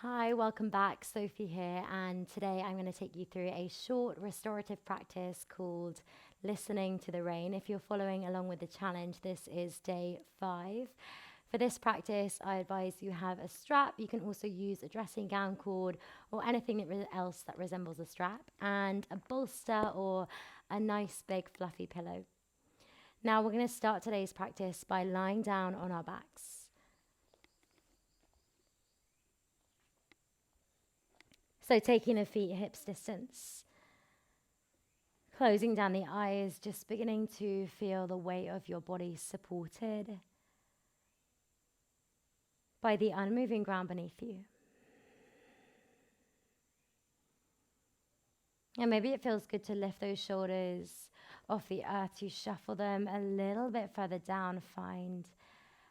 Hi, welcome back. Sophie here, and today I'm going to take you through a short restorative practice called listening to the rain. If you're following along with the challenge, this is day 5. For this practice, I advise you have a strap. You can also use a dressing gown cord or anything else that resembles a strap, and a bolster or a nice big fluffy pillow. Now, we're going to start today's practice by lying down on our backs. So taking the feet hips distance, closing down the eyes, just beginning to feel the weight of your body supported by the unmoving ground beneath you. And maybe it feels good to lift those shoulders off the earth, to shuffle them a little bit further down, find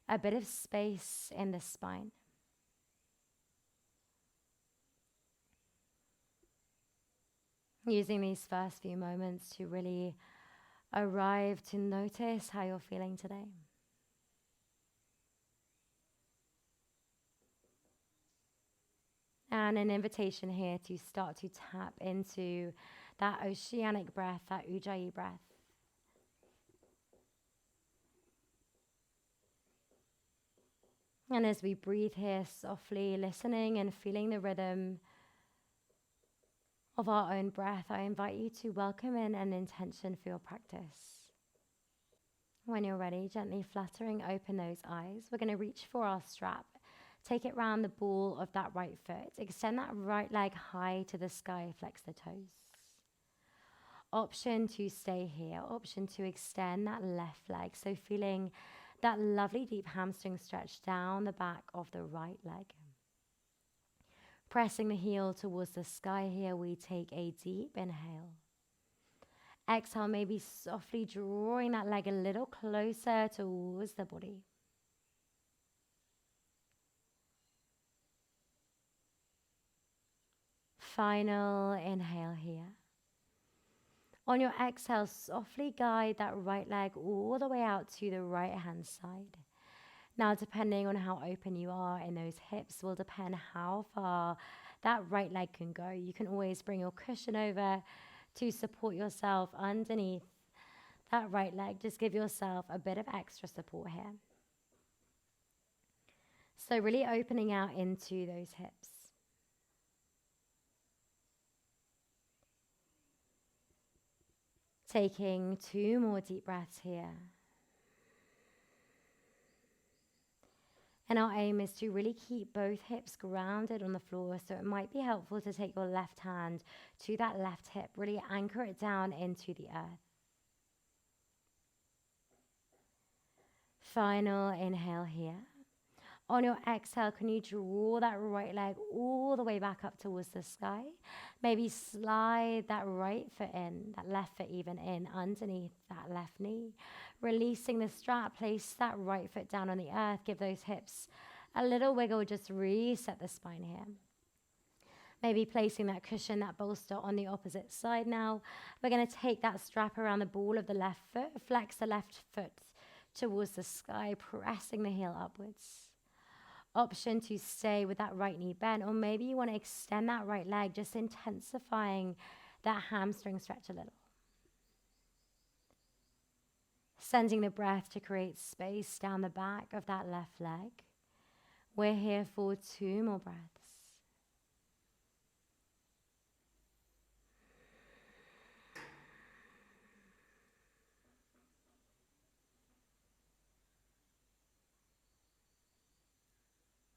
a bit of space in the spine. Using these first few moments to really arrive to notice how you're feeling today. And an invitation here to start to tap into that oceanic breath, that ujjayi breath. And as we breathe here softly, listening and feeling the rhythm of our own breath, I invite you to welcome in an intention for your practice. When you're ready, gently fluttering open those eyes, we're going to reach for our strap. Take it round the ball of that right foot. Extend that right leg high to the sky, flex the toes. Option to stay here, option to extend that left leg. So feeling that lovely deep hamstring stretch down the back of the right leg. Pressing the heel towards the sky here, we take a deep inhale. Exhale, maybe softly drawing that leg a little closer towards the body. Final inhale here. On your exhale, softly guide that right leg all the way out to the right hand side. Now, depending on how open you are in those hips will depend how far that right leg can go. You can always bring your cushion over to support yourself underneath that right leg. Just give yourself a bit of extra support here. So really opening out into those hips. Taking 2 more deep breaths here. And our aim is to really keep both hips grounded on the floor. So it might be helpful to take your left hand to that left hip, really anchor it down into the earth. Final inhale here. On your exhale, can you draw that right leg all the way back up towards the sky? Maybe slide that right foot in, that left foot even in, underneath that left knee. Releasing the strap, place that right foot down on the earth. Give those hips a little wiggle, just reset the spine here. Maybe placing that cushion, that bolster on the opposite side now. We're going to take that strap around the ball of the left foot, flex the left foot towards the sky, pressing the heel upwards. Option to stay with that right knee bent, or maybe you want to extend that right leg, just intensifying that hamstring stretch a little. Sending the breath to create space down the back of that left leg. We're here for 2 more breaths.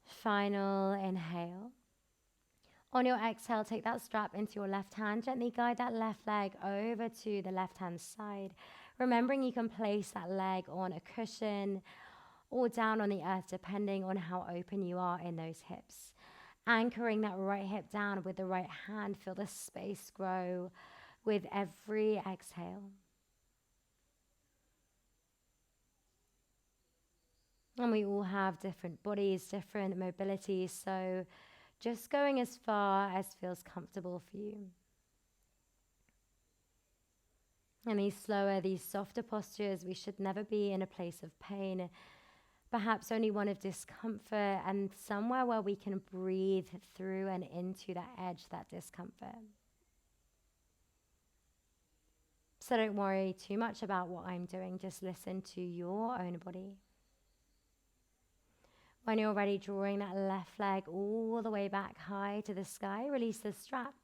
Final inhale. On your exhale, take that strap into your left hand. Gently guide that left leg over to the left hand side. Remembering you can place that leg on a cushion or down on the earth, depending on how open you are in those hips. Anchoring that right hip down with the right hand. Feel the space grow with every exhale. And we all have different bodies, different mobilities, so just going as far as feels comfortable for you. And these slower, these softer postures, we should never be in a place of pain, Perhaps only one of discomfort and somewhere where we can breathe through and into that edge, that discomfort. So don't worry too much about what I'm doing. Just listen to your own body. When you're ready, drawing that left leg all the way back high to the sky, release the strap.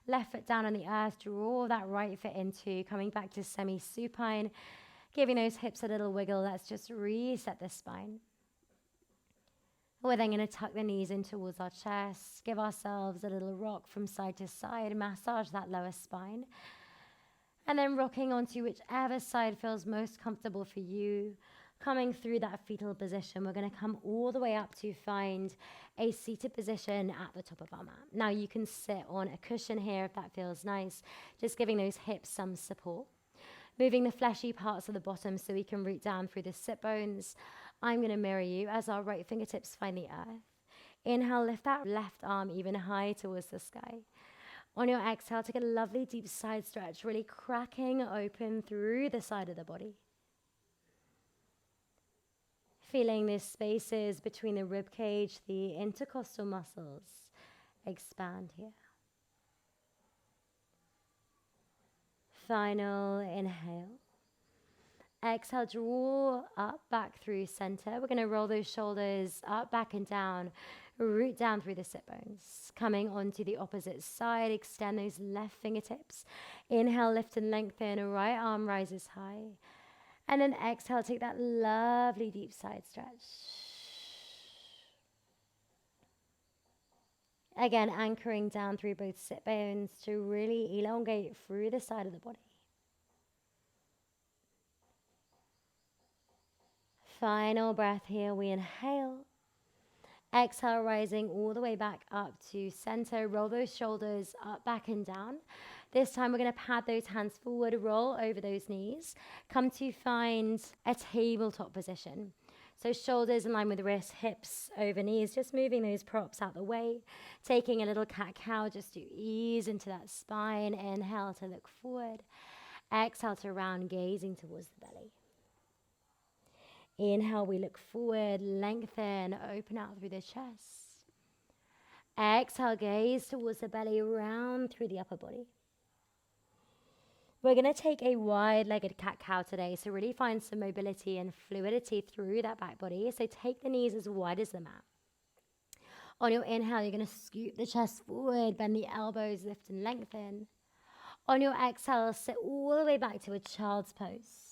Left foot down on the earth, draw that right foot into, coming back to semi-supine, giving those hips a little wiggle. Let's just reset the spine. We're then going to tuck the knees in towards our chest, give ourselves a little rock from side to side, massage that lower spine, and then rocking onto whichever side feels most comfortable for you. Coming through that fetal position, we're going to come all the way up to find a seated position at the top of our mat. Now you can sit on a cushion here if that feels nice, just giving those hips some support. Moving the fleshy parts of the bottom so we can root down through the sit bones. I'm going to mirror you as our right fingertips find the earth. Inhale, lift that left arm even high towards the sky. On your exhale, take a lovely deep side stretch, really cracking open through the side of the body. Feeling the spaces between the rib cage, the intercostal muscles expand here. Final inhale. Exhale, draw up, back through center. We're going to roll those shoulders up, back and down. Root down through the sit bones. Coming onto the opposite side, extend those left fingertips. Inhale, lift and lengthen. Right arm rises high. And then exhale, take that lovely deep side stretch. Again, anchoring down through both sit bones to really elongate through the side of the body. Final breath here, we inhale. Exhale, rising all the way back up to center. Roll those shoulders up, back and down. This time we're going to pad those hands forward, roll over those knees. Come to find a tabletop position. So shoulders in line with the wrists, hips over knees, just moving those props out the way. Taking a little cat-cow just to ease into that spine. Inhale to look forward. Exhale to round, gazing towards the belly. Inhale, we look forward, lengthen, open out through the chest. Exhale, gaze towards the belly, round through the upper body. We're going to take a wide-legged cat-cow today, so really find some mobility and fluidity through that back body. So take the knees as wide as the mat. On your inhale, you're going to scoop the chest forward, bend the elbows, lift and lengthen. On your exhale, sit all the way back to a child's pose.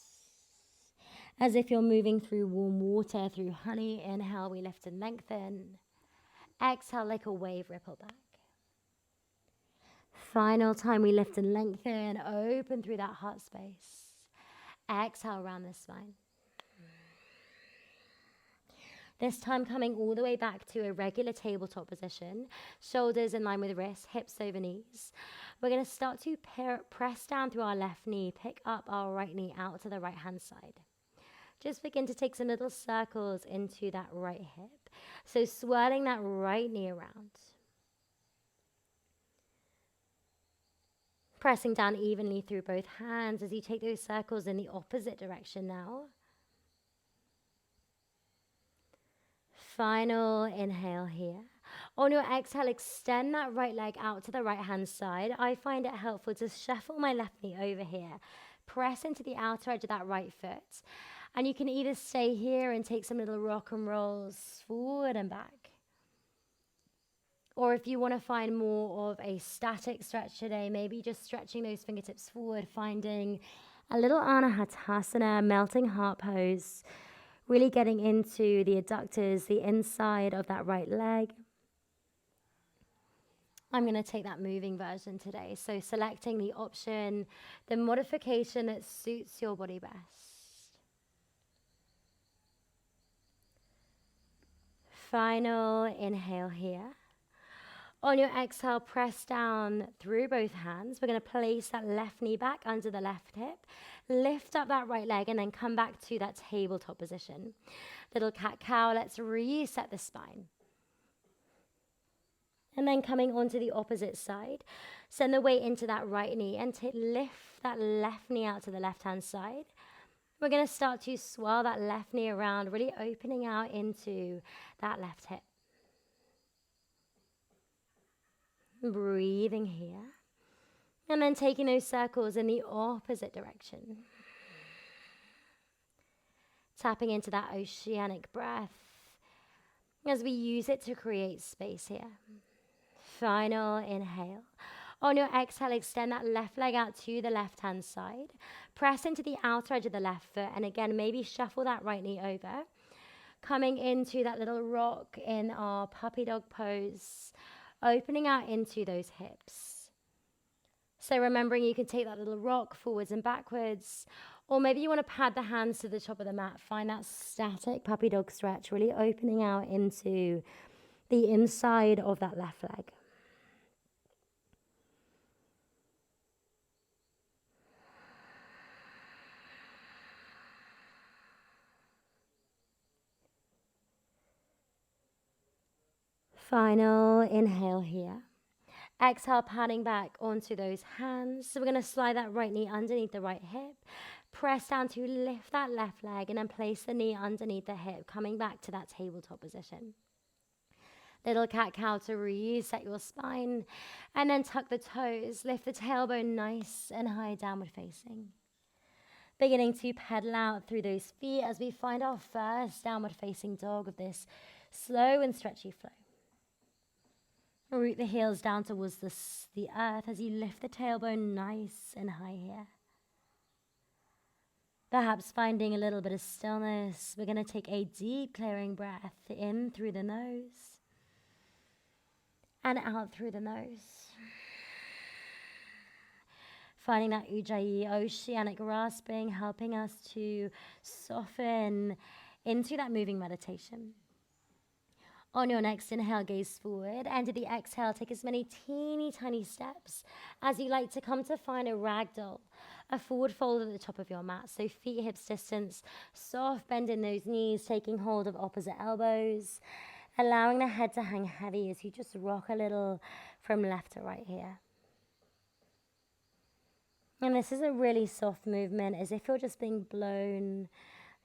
As if you're moving through warm water, through honey. Inhale, we lift and lengthen. Exhale, like a wave, ripple back. Final time, we lift and lengthen, open through that heart space. Exhale, round the spine. This time coming all the way back to a regular tabletop position. Shoulders in line with wrists, hips over knees. We're going to start to press down through our left knee, pick up our right knee out to the right hand side. Just begin to take some little circles into that right hip. So swirling that right knee around. Pressing down evenly through both hands as you take those circles in the opposite direction now. Final inhale here. On your exhale, extend that right leg out to the right hand side. I find it helpful to shuffle my left knee over here. Press into the outer edge of that right foot. And you can either stay here and take some little rock and rolls forward and back. Or if you want to find more of a static stretch today, maybe just stretching those fingertips forward, finding a little Anahatasana, melting heart pose, really getting into the adductors, the inside of that right leg. I'm going to take that moving version today. So selecting the option, the modification that suits your body best. Final inhale here. On your exhale, press down through both hands. We're going to place that left knee back under the left hip. Lift up that right leg and then come back to that tabletop position. Little cat-cow, let's reset the spine. And then coming onto the opposite side, send the weight into that right knee and lift that left knee out to the left-hand side. We're going to start to swirl that left knee around, really opening out into that left hip. Breathing here. And then taking those circles in the opposite direction. Tapping into that oceanic breath as we use it to create space here. Final inhale. On your exhale, extend that left leg out to the left-hand side. Press into the outer edge of the left foot. And again, maybe shuffle that right knee over. Coming into that little rock in our puppy dog pose. Opening out into those hips. So remembering you can take that little rock forwards and backwards. Or maybe you want to pad the hands to the top of the mat. Find that static puppy dog stretch, really opening out into the inside of that left leg. Final inhale here. Exhale, padding back onto those hands. So we're going to slide that right knee underneath the right hip. Press down to lift that left leg and then place the knee underneath the hip, coming back to that tabletop position. Little cat-cow to reset your spine. And then tuck the toes. Lift the tailbone nice and high, downward facing. Beginning to pedal out through those feet as we find our first downward facing dog of this slow and stretchy flow. Root the heels down towards the earth as you lift the tailbone nice and high here. Perhaps finding a little bit of stillness. We're going to take a deep clearing breath in through the nose and out through the nose. Finding that ujjayi, oceanic grasping, helping us to soften into that moving meditation. On your next inhale, gaze forward, and to the exhale, take as many teeny tiny steps as you like to come to find a ragdoll, a forward fold at the top of your mat. So feet hips distance, soft bend in those knees, taking hold of opposite elbows, allowing the head to hang heavy as you just rock a little from left to right here. And this is a really soft movement, as if you're just being blown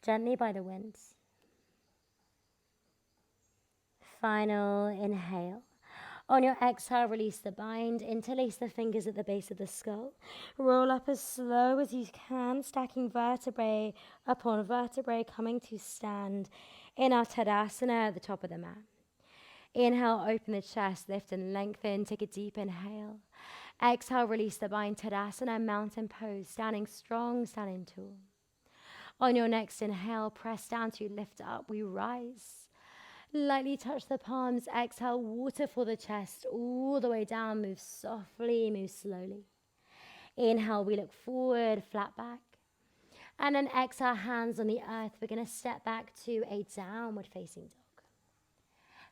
gently by the wind. Final inhale. On your exhale, release the bind, interlace the fingers at the base of the skull. Roll up as slow as you can, stacking vertebrae upon vertebrae, coming to stand in our Tadasana at the top of the mat. Inhale, open the chest, lift and lengthen. Take a deep inhale. Exhale, release the bind, Tadasana, mountain pose, standing strong, standing tall. On your next inhale, press down to lift up, we rise. Lightly touch the palms, exhale, water for the chest, all the way down, move softly, move slowly. Inhale, we look forward, flat back. And then exhale, hands on the earth, we're going to step back to a downward facing dog.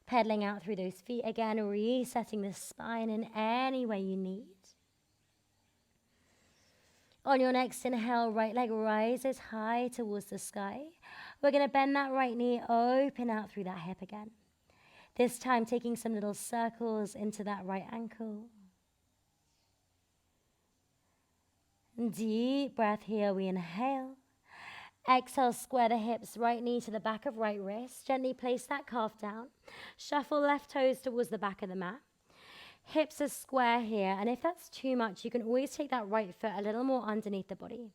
Pedaling out through those feet again, resetting the spine in any way you need. On your next inhale, right leg rises high towards the sky. We're going to bend that right knee, open out through that hip again. This time taking some little circles into that right ankle. Deep breath here, we inhale. Exhale, square the hips, right knee to the back of right wrist. Gently place that calf down. Shuffle left toes towards the back of the mat. Hips are square here, and if that's too much, you can always take that right foot a little more underneath the body.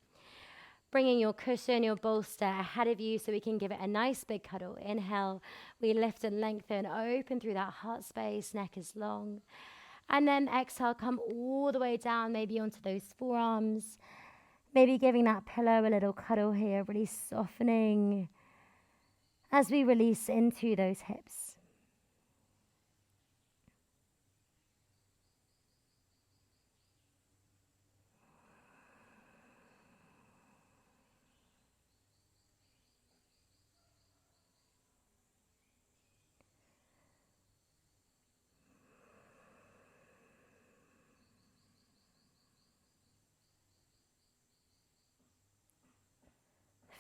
Bringing your cushion, your bolster ahead of you so we can give it a nice big cuddle. Inhale, we lift and lengthen, open through that heart space, neck is long. And then exhale, come all the way down, maybe onto those forearms. Maybe giving that pillow a little cuddle here, really softening as we release into those hips.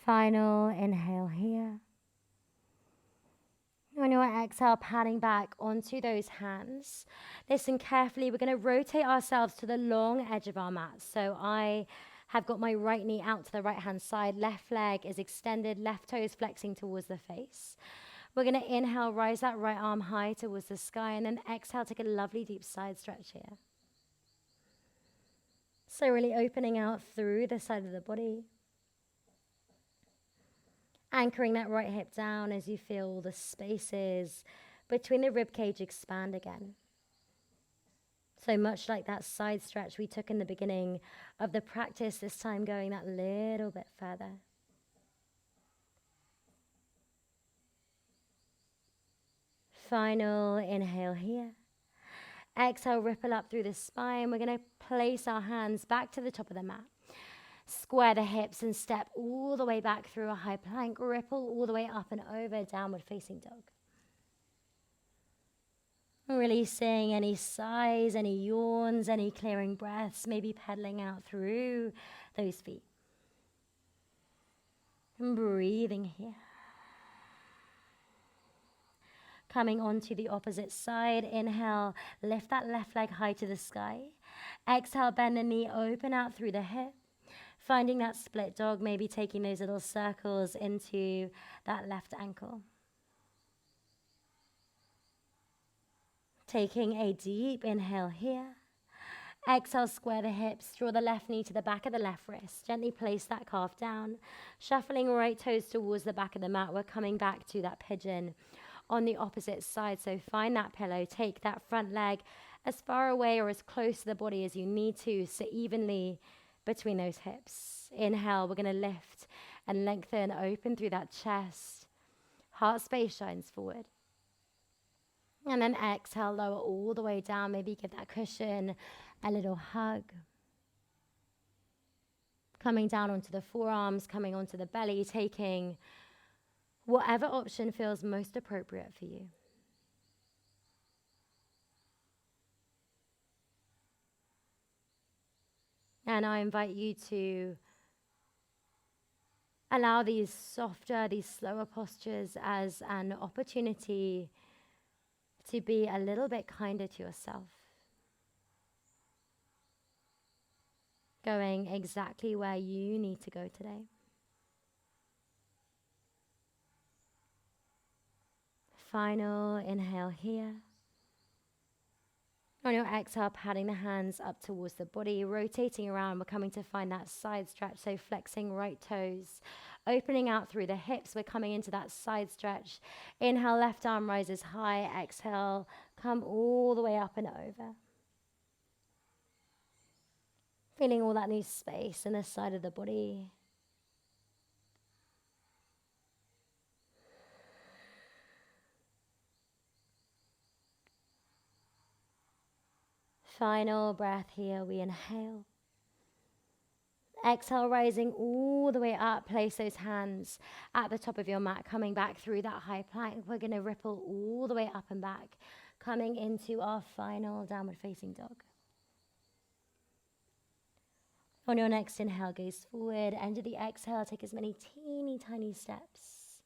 Final inhale here. On your exhale, patting back onto those hands. Listen carefully, we're going to rotate ourselves to the long edge of our mat. So I Have got my right knee out to the right hand side. Left leg is extended, left toe is flexing towards the face. We're going to inhale, rise that right arm high towards the sky, and then exhale, take a lovely deep side stretch here. So really opening out through the side of the body. Anchoring that right hip down as you feel the spaces between the rib cage expand again. So much like that side stretch we took in the beginning of the practice, this time going that little bit further. Final inhale here. Exhale, ripple up through the spine. We're going to place our hands back to the top of the mat. Square the hips and step all the way back through a high plank. Ripple all the way up and over, downward facing dog. Releasing any sighs, any yawns, any clearing breaths, maybe pedaling out through those feet. And breathing here. Coming onto the opposite side. Inhale, lift that left leg high to the sky. Exhale, bend the knee, open out through the hip. Finding that split dog, maybe taking those little circles into that left ankle. Taking a deep inhale here. Exhale, square the hips, draw the left knee to the back of the left wrist. Gently place that calf down. Shuffling right toes towards the back of the mat. We're coming back to that pigeon on the opposite side. So find that pillow. Take that front leg as far away or as close to the body as you need to. Sit evenly between those hips. Inhale, we're going to lift and lengthen, open through that chest. Heart space shines forward. And then exhale, lower all the way down. Maybe give that cushion a little hug. Coming down onto the forearms, coming onto the belly, taking whatever option feels most appropriate for you. And I invite you to allow these softer, these slower postures as an opportunity to be a little bit kinder to yourself. Going exactly where you need to go today. Final inhale here. On your exhale, patting the hands up towards the body, rotating around. We're coming to find that side stretch, so flexing right toes, opening out through the hips. We're coming into that side stretch. Inhale, left arm rises high. Exhale, come all the way up and over. Feeling all that new space in the side of the body. Final breath here, we inhale. Exhale, rising all the way up. Place those hands at the top of your mat, coming back through that high plank. We're going to ripple all the way up and back, coming into our final downward facing dog. On your next inhale, gaze forward. End of the exhale, take as many teeny tiny steps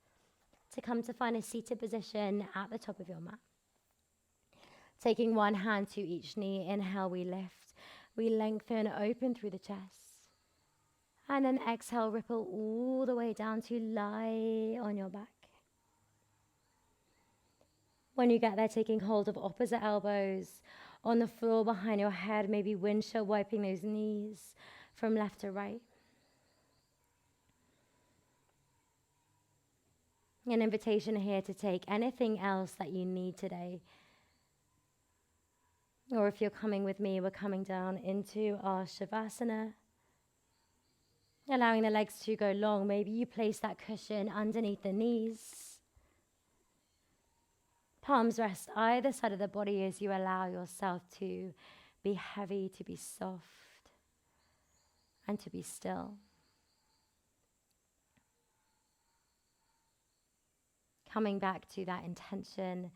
to come to find a seated position at the top of your mat. Taking one hand to each knee. Inhale, we lift. We lengthen, open through the chest. And then exhale, ripple all the way down to lie on your back. When you get there, taking hold of opposite elbows on the floor behind your head, maybe windshield wiping those knees from left to right. An invitation here to take anything else that you need today. Or if you're coming with me, we're coming down into our Shavasana. Allowing the legs to go long. Maybe you place that cushion underneath the knees. Palms rest either side of the body as you allow yourself to be heavy, to be soft, and to be still. Coming back to that intention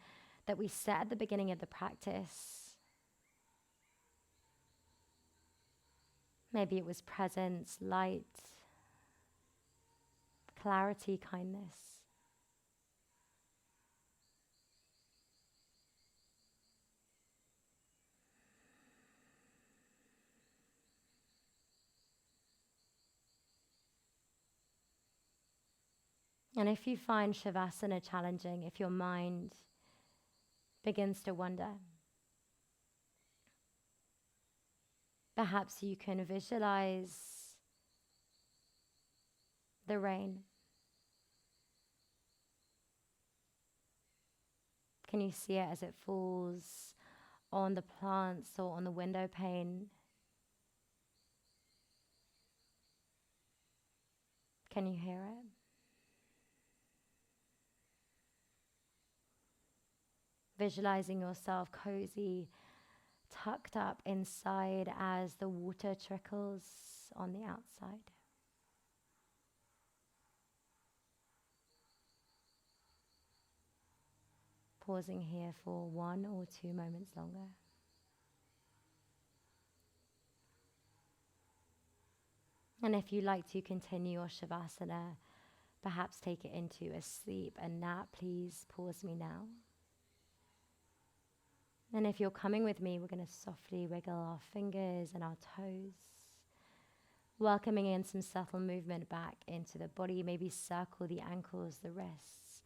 that we set at the beginning of the practice. Maybe it was presence, light, clarity, kindness. And if you find Shavasana challenging, if your mind begins to wander, perhaps you can visualize the rain. Can you see it as it falls on the plants or on the window pane? Can you hear it? Visualizing yourself cozy, tucked up inside as the water trickles on the outside. Pausing here for 1 or 2 moments longer. And if you like to continue your Shavasana, perhaps take it into a sleep, a nap, please pause me now. And if you're coming with me, we're going to softly wiggle our fingers and our toes, welcoming in some subtle movement back into the body. Maybe circle the ankles, the wrists.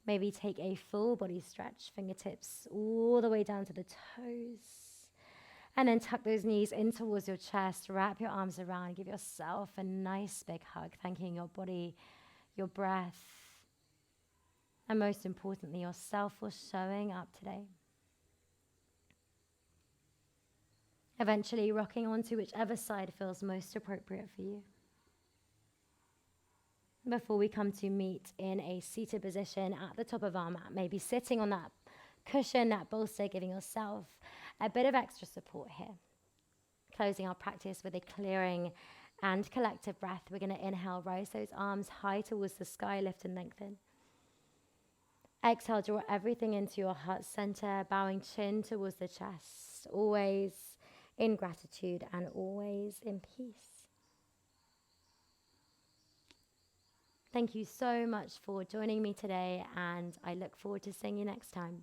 Maybe take a full body stretch, fingertips all the way down to the toes. And then tuck those knees in towards your chest, wrap your arms around, give yourself a nice big hug, thanking your body, your breath, and most importantly, yourself for showing up today. Eventually rocking onto whichever side feels most appropriate for you. Before we come to meet in a seated position at the top of our mat, maybe sitting on that cushion, that bolster, giving yourself a bit of extra support here. Closing our practice with a clearing and collective breath. We're going to inhale, rise those arms high towards the sky, lift and lengthen. Exhale, draw everything into your heart center, bowing chin towards the chest, always in gratitude and always in peace. Thank you so much for joining me today, and I look forward to seeing you next time.